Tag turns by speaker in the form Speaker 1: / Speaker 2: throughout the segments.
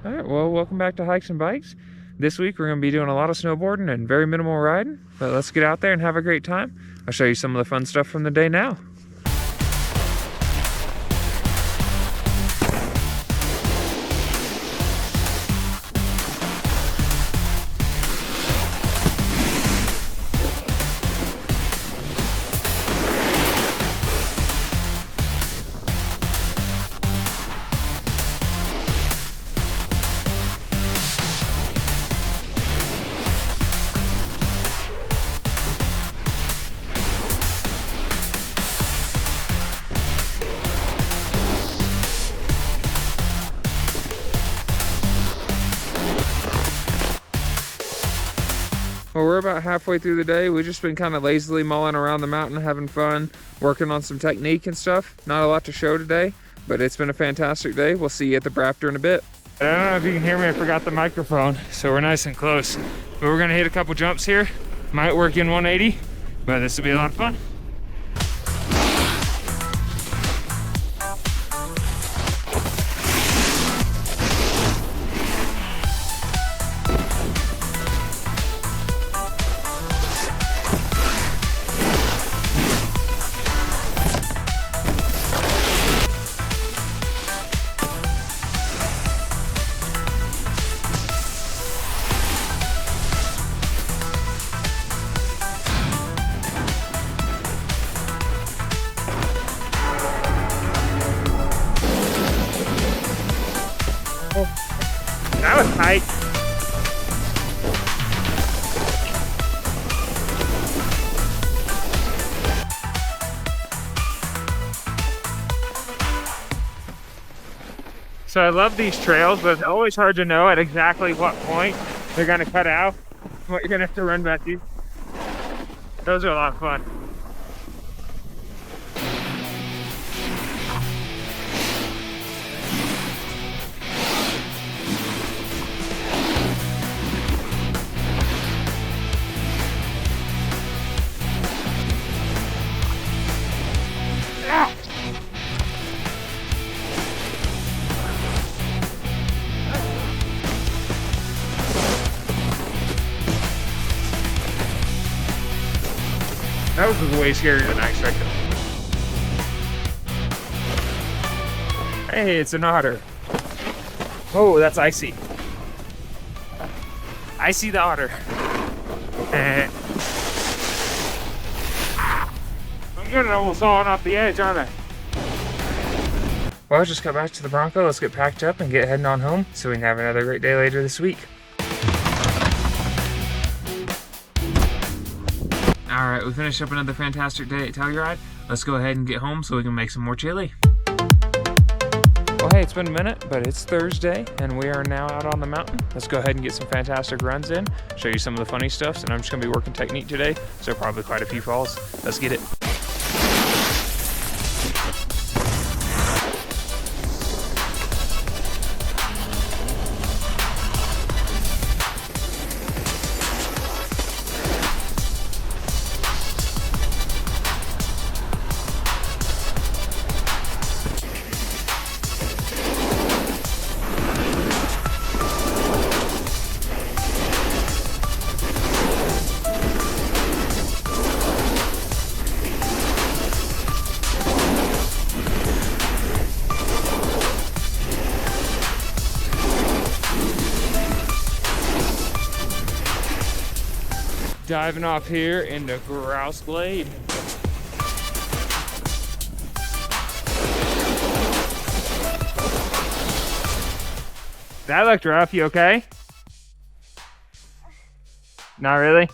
Speaker 1: All right, well, welcome back to Hikes and Bikes. This week we're going to be doing a lot of snowboarding and very minimal riding, but let's get out there and have a great time. I'll show you some of the fun stuff from the day now. Well, we're about halfway through the day. We've just been kind of lazily mulling around the mountain, having fun, working on some technique and stuff. Not a lot to show today, but it's been a fantastic day. We'll see you at the Brafter in a bit. I don't know if you can hear me, I forgot the microphone, so we're nice and close. But we're gonna hit a couple jumps here. Might work in 180, but this will be a lot of fun. That was tight. So I love these trails, but it's always hard to know at exactly what point they're gonna cut out, what you're gonna have to run back to. Those are a lot of fun. That was way scarier than I expected. Hey, it's an otter. Oh, that's icy. I see the otter. I'm getting almost on off the edge, aren't I? Well, I just got back to the Bronco. Let's get packed up and get heading on home so we can have another great day later this week. All right, we finished up another fantastic day at Telluride. Let's go ahead and get home so we can make some more chili. Well, hey, it's been a minute, but it's Thursday, and we are now out on the mountain. Let's go ahead and get some fantastic runs in, show you some of the funny stuff, and I'm just gonna be working technique today, so probably quite a few falls. Let's get it. Diving off here into Grouse Glade. That looked rough. You okay? Not really?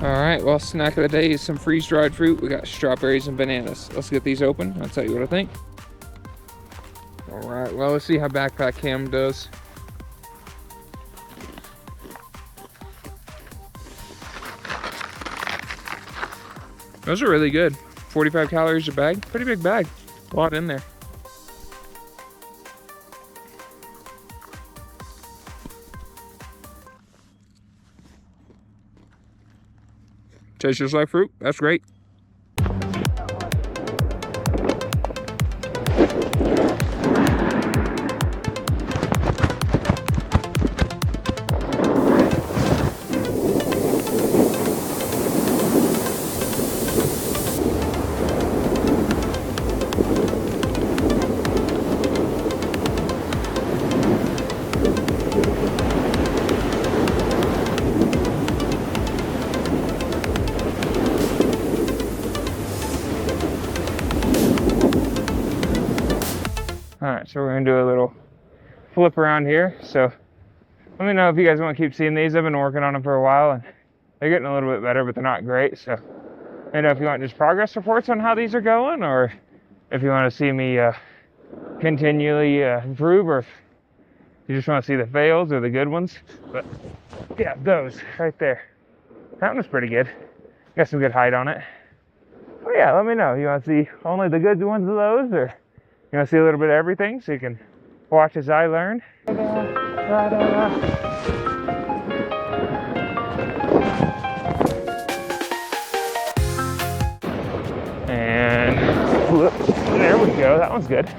Speaker 1: Alright, well, snack of the day is some freeze-dried fruit. We got strawberries and bananas. Let's get these open. I'll tell you what I think. All right, well, let's see how backpack cam does. Those are really good. 45 calories a bag, pretty big bag. A lot in there. Tastes just like fruit, that's great. All right, so we're gonna do a little flip around here. So let me know if you guys want to keep seeing these. I've been working on them for a while and they're getting a little bit better, but they're not great. So let me know if you want just progress reports on how these are going, or if you want to see me continually improve, or if you just want to see the fails or the good ones. But yeah, those right there. That one's pretty good. Got some good height on it. Oh yeah, let me know. You want to see only the good ones of those, or you want to see a little bit of everything so you can watch as I learn? And whoop, there we go. That one's good.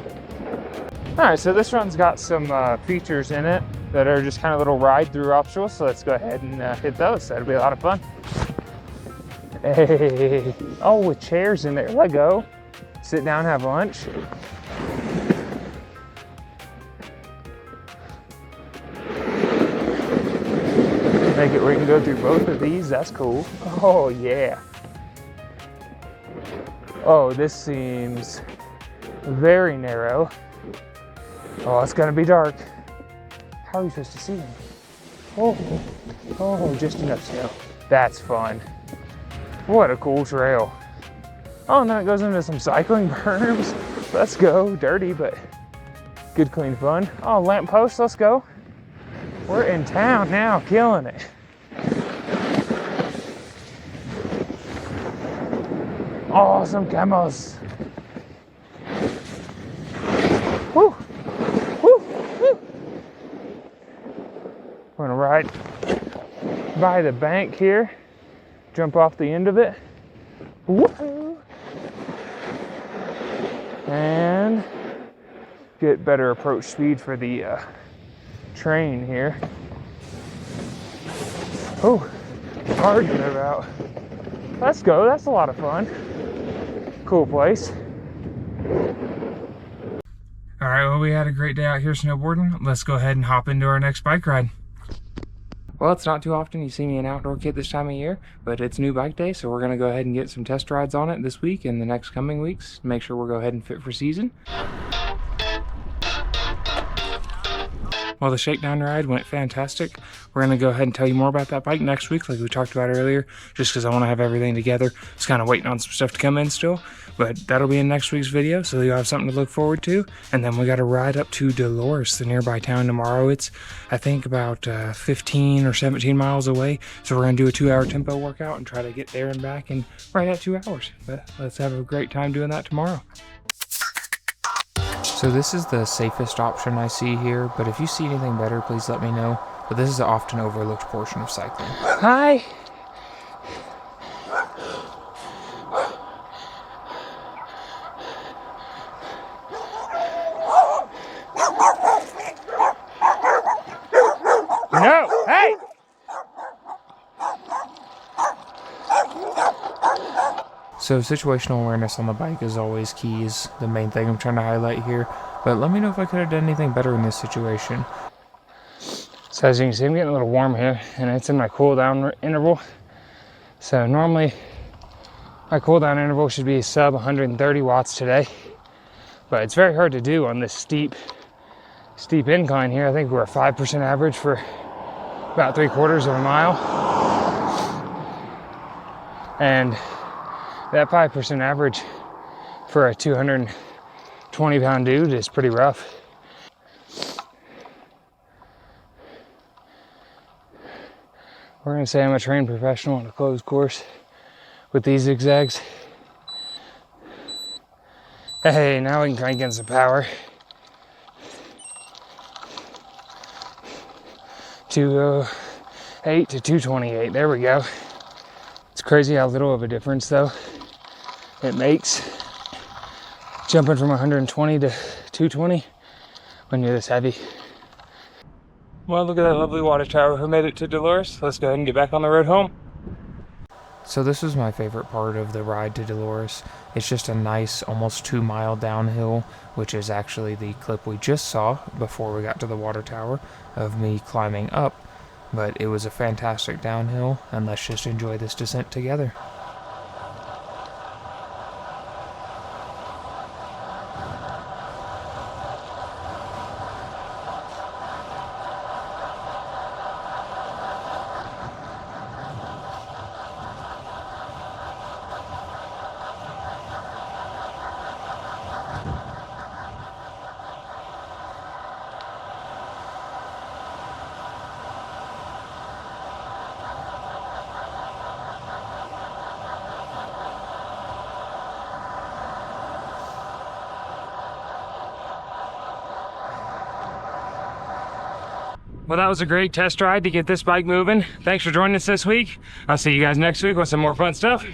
Speaker 1: All right, so this one's got some features in it that are just kind of little ride-through optional. So let's go ahead and hit those. That'll be a lot of fun. Hey, oh, with chairs in there. Let go. Sit down, have lunch. Make it where you can go through both of these. That's cool. Oh yeah. Oh, this seems very narrow. Oh, it's gonna be dark. How are you supposed to see them? Oh, just enough snow. That's fun. What a cool trail. Oh, and then it goes into some cycling berms. Let's go. Dirty, but good, clean fun. Oh, lamppost, let's go. We're in town now, killing it. Awesome camos. Woo, woo, woo. We're gonna ride by the bank here, jump off the end of it. Woo. And get better approach speed for the train here. Oh, hard to move out. Let's go, that's a lot of fun. Cool place. All right, well, we had a great day out here snowboarding. Let's go ahead and hop into our next bike ride. Well, it's not too often you see me an outdoor kid this time of year, but it's new bike day, so we're gonna go ahead and get some test rides on it this week and the next coming weeks to make sure we'll go ahead and fit for season. Well, the shakedown ride went fantastic. We're going to go ahead and tell you more about that bike next week, like we talked about earlier, just because I want to have everything together. Just kind of waiting on some stuff to come in still, but that'll be in next week's video, so you'll have something to look forward to. And then we got to ride up to Dolores, the nearby town, tomorrow. It's, I think, about 15 or 17 miles away, so we're going to do a 2-hour tempo workout and try to get there and back in right at 2 hours. But let's have a great time doing that tomorrow. So this is the safest option I see here, but if you see anything better, please let me know. But this is an often overlooked portion of cycling. Hi! No! Hey! So situational awareness on the bike is always key, is the main thing I'm trying to highlight here. But let me know if I could have done anything better in this situation. So as you can see, I'm getting a little warm here, and it's in my cool down interval. So normally my cool down interval should be sub 130 watts today, but it's very hard to do on this steep incline here. I think we're a 5% average for about 3/4 of a mile. And that 5% average for a 220-pound dude is pretty rough.
Speaker 2: We're gonna say I'm a trained professional on a closed course with these zigzags. Hey, now we can crank in some power. 208 to 228, there we go. It's crazy how little of a difference though it makes jumping from 120 to 220 when you're this heavy. Well, look at that lovely water tower. Who made it to Dolores? Let's go ahead and get back on the road home.
Speaker 1: So this was my favorite part of the ride to Dolores. It's just a nice, almost 2-mile downhill, which is actually the clip we just saw before we got to the water tower of me climbing up. But it was a fantastic downhill, and let's just enjoy this descent together.
Speaker 2: Well, that was a great test ride to get this bike moving. Thanks for joining us this week. I'll see you guys next week with some more fun stuff.